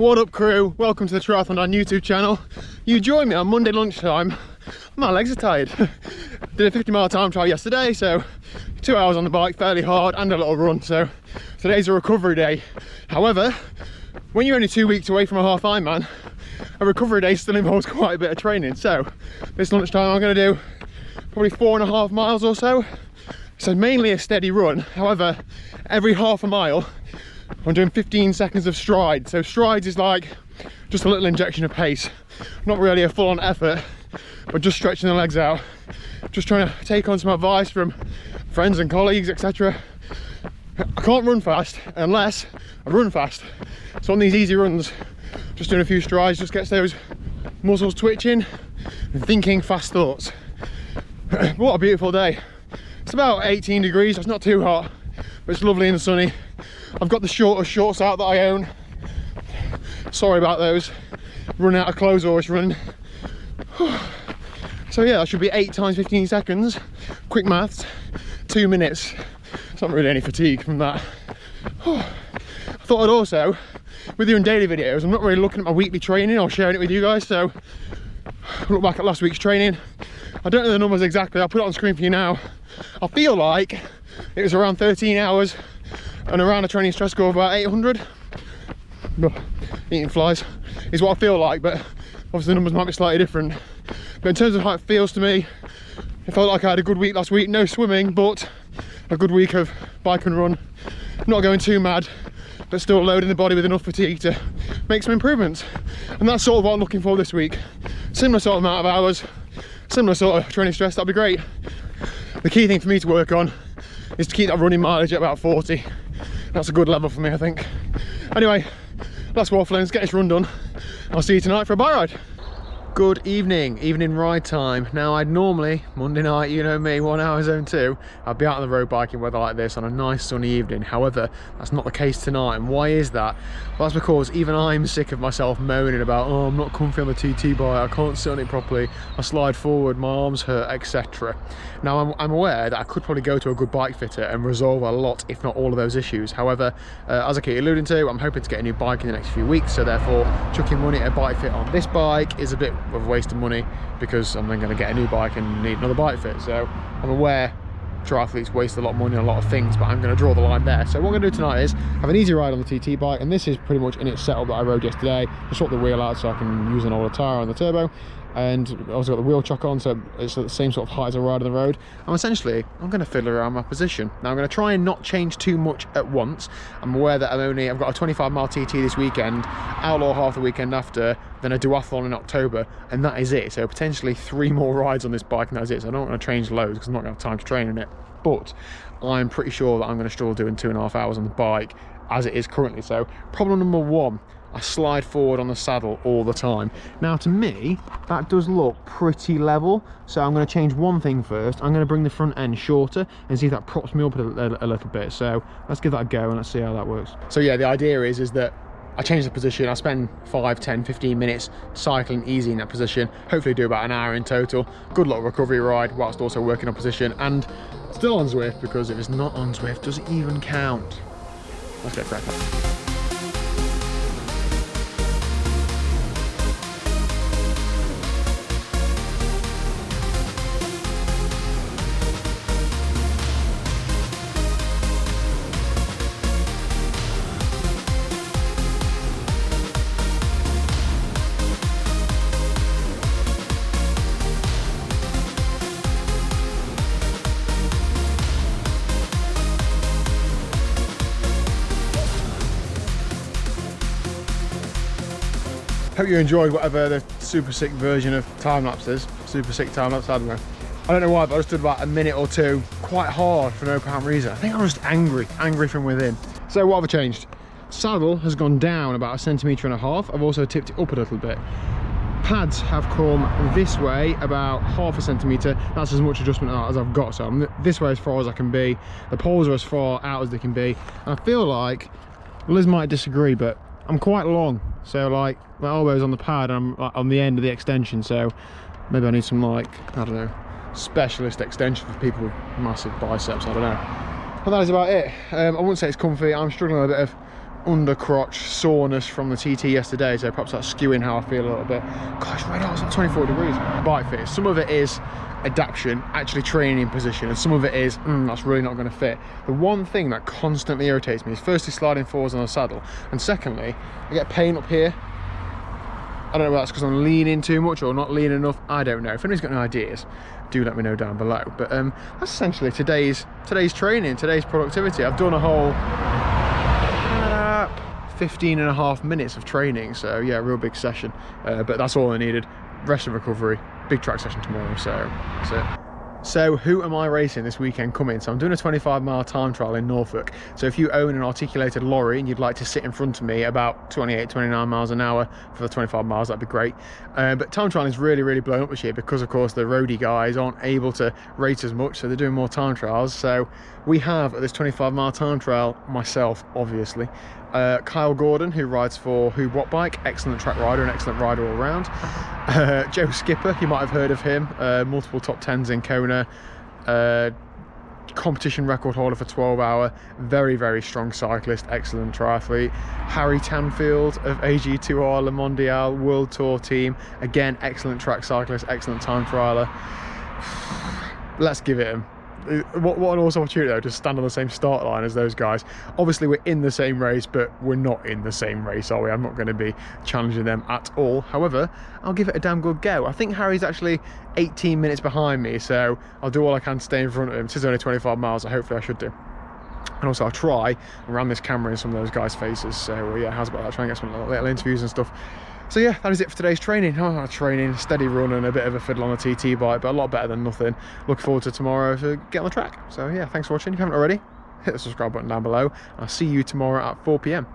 What up, crew? Welcome to the TriathlonDan YouTube channel. You join me on Monday lunchtime. My legs are tired. Did a 50-mile time trial yesterday, so 2 hours on the bike, fairly hard, and a little run. So today's a recovery day. However, when you're only 2 weeks away from a half Ironman, a recovery day still involves quite a bit of training. So this lunchtime I'm going to do probably 4.5 miles or so. So mainly a steady run. However, every half a mile I'm doing 15 seconds of stride. So strides is like just a little injection of pace. Not really a full-on effort, but just stretching the legs out. Just trying to take on some advice from friends and colleagues, etc. I can't run fast unless I run fast. So on these easy runs, just doing a few strides just gets those muscles twitching and thinking fast thoughts. What a beautiful day. It's about 18 degrees, it's not too hot, but it's lovely and sunny. I've got the shortest shorts out that I own. Sorry about those. Running out of clothes always running. So yeah, that should be 8 times 15 seconds. Quick maths, 2 minutes. It's not really any fatigue from that. I thought I'd also, with doing daily videos, I'm not really looking at my weekly training or sharing it with you guys, so look back at last week's training. I don't know the numbers exactly, I'll put it on screen for you now. I feel like it was around 13 hours and around a training stress score of about 800. Eating flies is what I feel like, but obviously the numbers might be slightly different. But in terms of how it feels to me, it felt like I had a good week last week. No swimming, but a good week of bike and run. Not going too mad, but still loading the body with enough fatigue to make some improvements. And that's sort of what I'm looking for this week. Similar sort of amount of hours, similar sort of training stress, that'd be great. The key thing for me to work on is to keep that running mileage at about 40. That's a good level for me, I think. Anyway, less waffling, let's get this run done. I'll see you tonight for a bike ride. Good evening ride time. Now I'd normally, Monday night, you know me, 1 hour zone 2, I'd be out on the road biking weather like this on a nice sunny evening. However, that's not the case tonight. And why is that? Well, that's because even I'm sick of myself moaning about, oh, I'm not comfy on the TT bike, I can't sit on it properly, I slide forward, my arms hurt, etc. Now I'm aware that I could probably go to a good bike fitter and resolve a lot, if not all of those issues. However, as I keep alluding to, I'm hoping to get a new bike in the next few weeks, so therefore chucking money at a bike fit on this bike is a bit of a waste of money, because I'm then going to get a new bike and need another bike fit. So I'm aware triathletes waste a lot of money on a lot of things, but I'm going to draw the line there. So what I'm going to do tonight is have an easy ride on the TT bike, and this is pretty much in its setup that I rode yesterday. I swapped the wheel out so I can use an older tyre on the turbo, and I also got the wheel chock on, so it's at the same sort of height as I ride on the road. And essentially, I'm going to fiddle around my position. Now I'm going to try and not change too much at once. I'm aware that I've got a 25-mile TT this weekend, outlaw half the weekend after, then a duathlon in October, and that is it. So potentially 3 more rides on this bike, and that's it. So I don't want to change loads because I'm not going to have time to train in it. But I'm pretty sure that I'm going to struggle doing 2.5 hours on the bike as it is currently. So problem number 1, I slide forward on the saddle all the time. Now to me, that does look pretty level. So I'm going to change one thing first. I'm going to bring the front end shorter and see if that props me up a little bit. So let's give that a go and let's see how that works. So yeah, the idea is that I change the position. I spend 5, 10, 15 minutes cycling easy in that position. Hopefully do about an hour in total. Good little recovery ride whilst also working on position, and still on Zwift, because if it's not on Zwift, does it even count? Let's get cracking. Hope you enjoyed whatever the super sick version of time lapse is. Super sick time lapse, I don't know. I don't know why, but I just did about a minute or two quite hard for no apparent reason. I think I'm just angry from within. So what have I changed? Saddle has gone down about 1.5 centimeters. I've also tipped it up a little bit. Pads have come this way about 0.5 centimeter. That's as much adjustment as I've got. So I'm this way as far as I can be. The poles are as far out as they can be. And I feel like, Liz might disagree, but I'm quite long. So like my elbow's on the pad and I'm like on the end of the extension. So maybe I need some, like, I don't know, specialist extension for people with massive biceps, I don't know. But that is about it. I wouldn't say it's comfy. I'm struggling with a bit of undercrotch soreness from the TT yesterday, so perhaps that's skewing how I feel a little bit. Gosh, right now it's like 24 degrees. Bike fit. Some of it is adaptation, actually training in position, and some of it is that's really not going to fit. The one thing that constantly irritates me is firstly sliding forwards on the saddle, and secondly I get pain up here. I don't know whether that's because I'm leaning too much or not leaning enough. I don't know. If anybody's got any ideas, do let me know down below. But that's essentially today's training, today's productivity. I've done a whole 15.5 minutes of training, so yeah, real big session. But that's all I needed. Rest and recovery. Big track session tomorrow, so that's it. So who am I racing this weekend coming? So I'm doing a 25-mile time trial in Norfolk. So if you own an articulated lorry and you'd like to sit in front of me about 28, 29 miles an hour for the 25 miles, that'd be great. But time trial is really, really blown up this year because, of course, the roadie guys aren't able to race as much, so they're doing more time trials. So we have at this 25-mile time trial, myself, obviously, Kyle Gordon, who rides for Who What Bike, excellent track rider and excellent rider all around. Joe Skipper, you might have heard of him, multiple top 10s in Kona, competition record holder for 12-hour, very, very strong cyclist, excellent triathlete. Harry Tanfield of AG2R Le Mondial World Tour team, again, excellent track cyclist, excellent time trialer. Let's give it him. What an awesome opportunity though, to stand on the same start line as those guys. Obviously we're in the same race, but we're not in the same race, are we? I'm not going to be challenging them at all. However, I'll give it a damn good go. I think Harry's actually 18 minutes behind me, so I'll do all I can to stay in front of him. It is only 25 miles, so hopefully I should do. And also I'll try and ram this camera in some of those guys' faces. So yeah, how's about that? Try and get some little interviews and stuff. So yeah, that is it for today's training. Training, steady run and a bit of a fiddle on the TT bike, but a lot better than nothing. Looking forward to tomorrow to get on the track. So yeah, thanks for watching. If you haven't already, hit the subscribe button down below. I'll see you tomorrow at 4 PM.